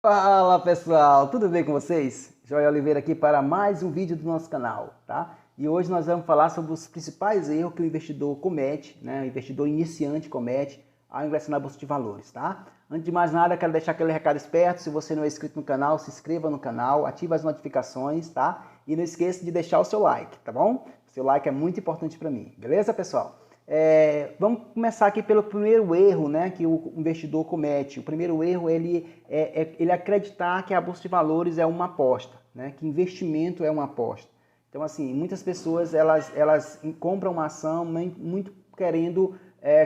Fala pessoal, tudo bem com vocês? Joel Oliveira aqui para mais um vídeo do nosso canal, tá? E hoje nós vamos falar sobre os principais erros que o investidor comete, né? O investidor iniciante comete ao ingressar na Bolsa de Valores, tá? Antes de mais nada, quero deixar aquele recado esperto, se você não é inscrito no canal, se inscreva no canal, ative as notificações, tá? E não esqueça de deixar o seu like, tá bom? O seu like é muito importante para mim, beleza pessoal? Vamos começar aqui pelo primeiro erro, né, que o investidor comete. O primeiro erro ele acreditar que a Bolsa de Valores é uma aposta, né, que investimento é uma aposta. Então, assim, muitas pessoas elas compram uma ação muito querendo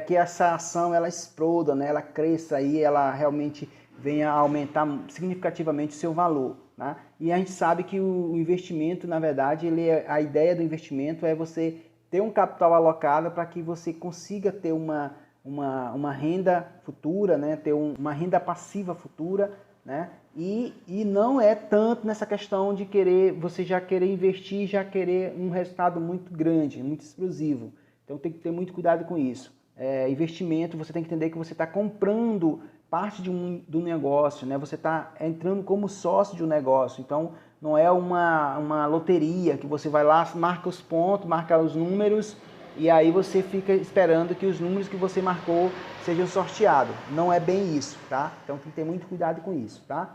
que essa ação ela exploda, né, ela cresça e ela realmente venha a aumentar significativamente o seu valor. Né? E a gente sabe que o investimento, na verdade, a ideia do investimento é você ter um capital alocado para que você consiga ter uma renda futura, né? Ter uma renda passiva futura, né? E não é tanto nessa questão de você já querer investir, já querer um resultado muito grande, muito explosivo. Então tem que ter muito cuidado com isso. Investimento, você tem que entender que você está comprando parte do negócio, né? Você está entrando como sócio de um negócio. Então não é uma loteria que você vai lá, marca os pontos, marca os números e aí você fica esperando que os números que você marcou sejam sorteados. Não é bem isso, tá? Então tem que ter muito cuidado com isso, tá?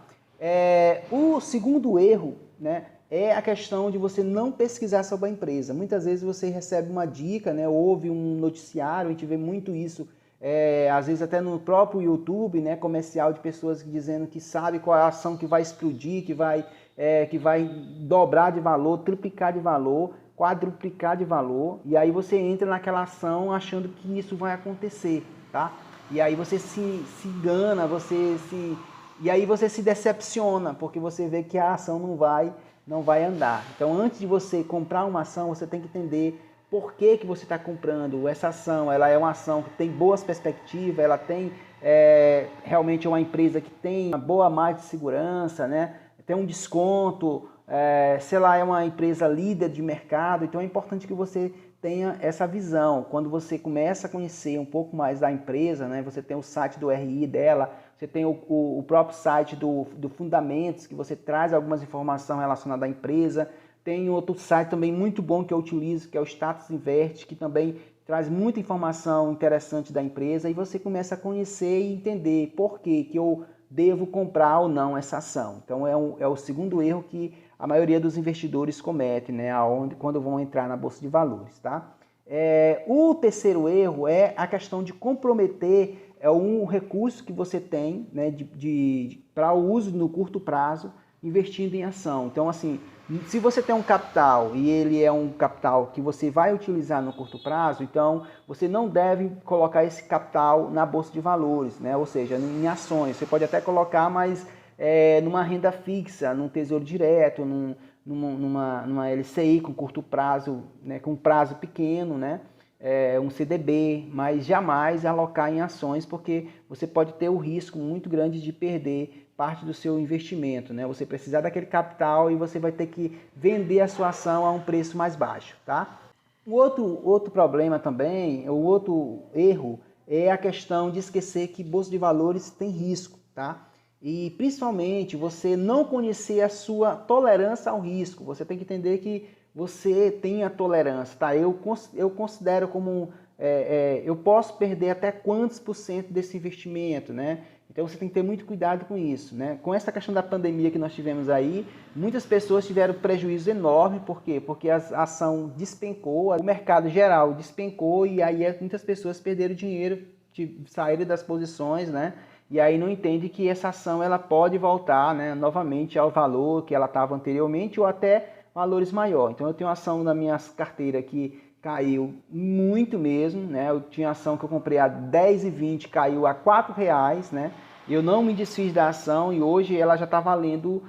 O segundo erro, né, é a questão de você não pesquisar sobre a empresa. Muitas vezes você recebe uma dica, né, ouve um noticiário, a gente vê muito isso, às vezes até no próprio YouTube, né, comercial de pessoas dizendo que sabe qual é a ação que vai explodir, que vai dobrar de valor, triplicar de valor, quadruplicar de valor, e aí você entra naquela ação achando que isso vai acontecer, tá? E aí você se engana, e aí você se decepciona, porque você vê que a ação não vai andar. Então, antes de você comprar uma ação, você tem que entender por que você está comprando essa ação. Ela é uma ação que tem boas perspectivas, ela tem realmente uma empresa que tem uma boa margem de segurança, né? Tem um desconto, sei lá, é uma empresa líder de mercado. Então é importante que você tenha essa visão. Quando você começa a conhecer um pouco mais da empresa, né, você tem o site do RI dela, você tem o próprio site do Fundamentos, que você traz algumas informações relacionadas à empresa. Tem outro site também muito bom que eu utilizo, que é o Status Invest, que também traz muita informação interessante da empresa e você começa a conhecer e entender por que eu devo comprar ou não essa ação. Então é o segundo erro que a maioria dos investidores comete, né, quando vão entrar na Bolsa de Valores. Tá? O terceiro erro é a questão de comprometer um recurso que você tem, né, para o uso no curto prazo, investindo em ação. Então, assim, se você tem um capital e ele é um capital que você vai utilizar no curto prazo, então você não deve colocar esse capital na Bolsa de Valores, né? Ou seja, em ações. Você pode até colocar, mas numa renda fixa, num tesouro direto, numa LCI com curto prazo, né? Com prazo pequeno, né? Um CDB, mas jamais alocar em ações, porque você pode ter o risco muito grande de perder parte do seu investimento, né? Você precisar daquele capital e você vai ter que vender a sua ação a um preço mais baixo, tá? O outro problema também, o outro erro é a questão de esquecer que Bolsa de Valores tem risco, tá? E principalmente você não conhecer a sua tolerância ao risco. Você tem que entender que você tem a tolerância, tá? Eu considero como eu posso perder até quantos por cento desse investimento, né? Então você tem que ter muito cuidado com isso, né? Com essa questão da pandemia que nós tivemos aí, muitas pessoas tiveram prejuízo enorme, por quê? Porque a ação despencou, o mercado geral despencou e aí muitas pessoas perderam dinheiro, saíram das posições, né? E aí não entende que essa ação ela pode voltar, né, novamente ao valor que ela estava anteriormente ou até valores maiores. Então eu tenho ação na minha carteira que caiu muito mesmo, né? Eu tinha ação que eu comprei a 10,20, caiu a R$4, né? Eu não me desfiz da ação e hoje ela já está valendo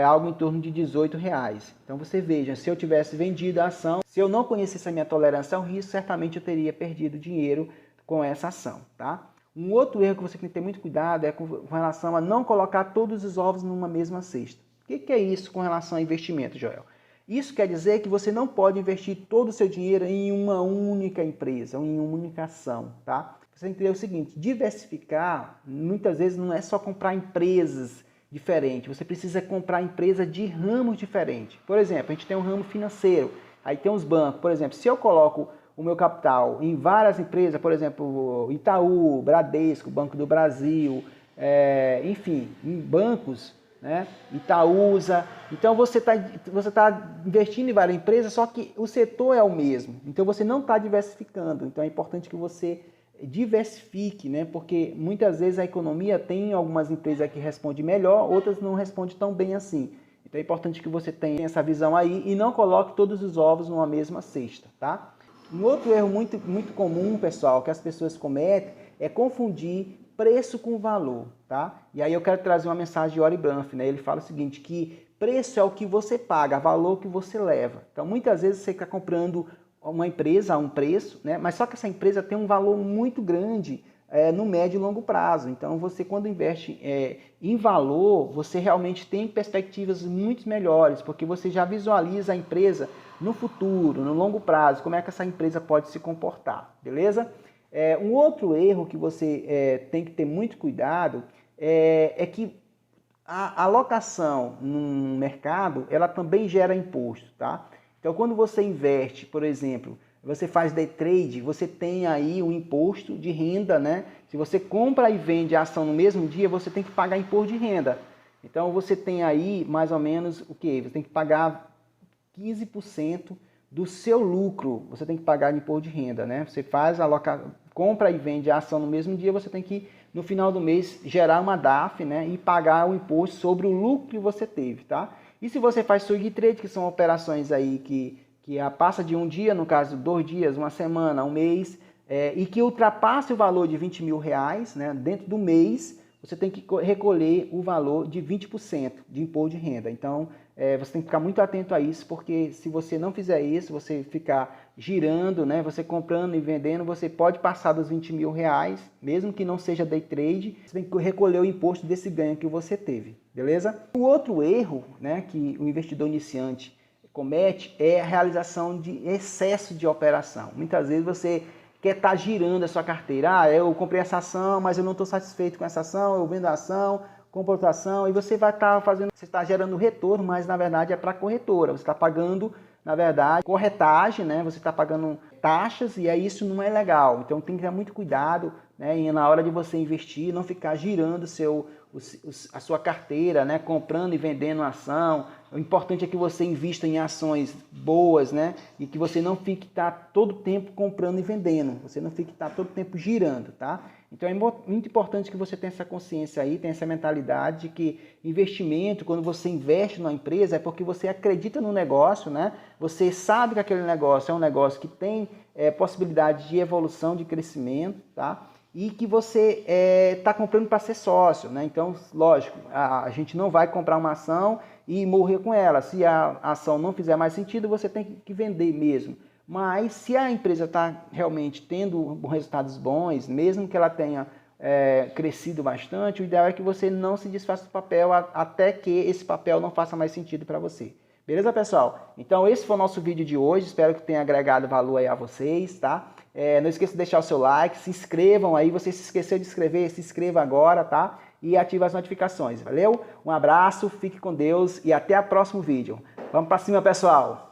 algo em torno de R$18. Então você veja, se eu tivesse vendido a ação, se eu não conhecesse a minha tolerância ao risco, certamente eu teria perdido dinheiro com essa ação, tá? Um outro erro que você tem que ter muito cuidado é com relação a não colocar todos os ovos numa mesma cesta. O que é isso com relação a investimento, Joel? Isso quer dizer que você não pode investir todo o seu dinheiro em uma única empresa, ou em uma única ação, tá? Você tem que entender o seguinte, diversificar, muitas vezes não é só comprar empresas diferente, você precisa comprar empresa de ramos diferentes. Por exemplo, a gente tem um ramo financeiro, aí tem os bancos. Por exemplo, se eu coloco o meu capital em várias empresas, por exemplo, Itaú, Bradesco, Banco do Brasil, enfim, em bancos, né? Itaúsa. Então você tá investindo em várias empresas, só que o setor é o mesmo. Então você não está diversificando. Então é importante que você diversifique, né? Porque muitas vezes a economia tem algumas empresas que respondem melhor, outras não respondem tão bem assim. Então é importante que você tenha essa visão aí e não coloque todos os ovos numa mesma cesta, tá? Um outro erro muito comum, pessoal, que as pessoas cometem é confundir preço com valor, tá? E aí eu quero trazer uma mensagem de Warren Buffett, né? Ele fala o seguinte, que preço é o que você paga, valor que você leva. Então muitas vezes você está comprando uma empresa a um preço, né? Mas só que essa empresa tem um valor muito grande no médio e longo prazo. Então você, quando investe em valor, você realmente tem perspectivas muito melhores, porque você já visualiza a empresa no futuro, no longo prazo, como é que essa empresa pode se comportar, beleza? Um outro erro que você tem que ter muito cuidado é que a alocação no mercado, ela também gera imposto, tá? Então, quando você investe, por exemplo, você faz day trade, você tem aí um imposto de renda, né? Se você compra e vende a ação no mesmo dia, você tem que pagar imposto de renda. Então, você tem aí mais ou menos o quê? Você tem que pagar 15% do seu lucro, você tem que pagar imposto de renda, né? Você faz compra e vende a ação no mesmo dia, você tem que, no final do mês, gerar uma DAF, né? E pagar o imposto sobre o lucro que você teve, tá? E se você faz swing trade, que são operações aí que passa de um dia, no caso 2 dias, uma semana, um mês, e que ultrapasse o valor de 20 mil reais, né? Dentro do mês, você tem que recolher o valor de 20% de imposto de renda. Então, você tem que ficar muito atento a isso, porque se você não fizer isso, você ficar girando, né, você comprando e vendendo, você pode passar dos 20 mil reais, mesmo que não seja day trade, você tem que recolher o imposto desse ganho que você teve, beleza? O outro erro, né, que o investidor iniciante comete é a realização de excesso de operação. Muitas vezes você quer estar girando a sua carteira. Eu comprei essa ação, mas eu não estou satisfeito com essa ação, eu vendo a ação, compro outra ação, e você vai estar fazendo, você está gerando retorno, mas na verdade é para a corretora. Você está pagando, na verdade, corretagem, né? Você está pagando taxas e aí isso não é legal. Então tem que ter muito cuidado, né? E na hora de você investir, não ficar girando a sua carteira, né? Comprando e vendendo ação. O importante é que você invista em ações boas, né? E que você não fique todo tempo comprando e vendendo. Você não fique todo tempo girando, tá? Então é muito importante que você tenha essa consciência aí, tenha essa mentalidade de que investimento, quando você investe numa empresa, é porque você acredita no negócio, né? Você sabe que aquele negócio é um negócio que tem possibilidade de evolução, de crescimento, tá? E que você está comprando para ser sócio, né? Então, lógico, a gente não vai comprar uma ação e morrer com ela. Se a ação não fizer mais sentido, você tem que vender mesmo. Mas se a empresa está realmente tendo resultados bons, mesmo que ela tenha crescido bastante, o ideal é que você não se desfaça do papel até que esse papel não faça mais sentido para você. Beleza, pessoal? Então esse foi o nosso vídeo de hoje, espero que tenha agregado valor aí a vocês, tá? Não esqueça de deixar o seu like, se inscrevam aí, você se esqueceu de inscrever, se inscreva agora, tá? E ative as notificações, valeu? Um abraço, fique com Deus e até o próximo vídeo. Vamos para cima, pessoal!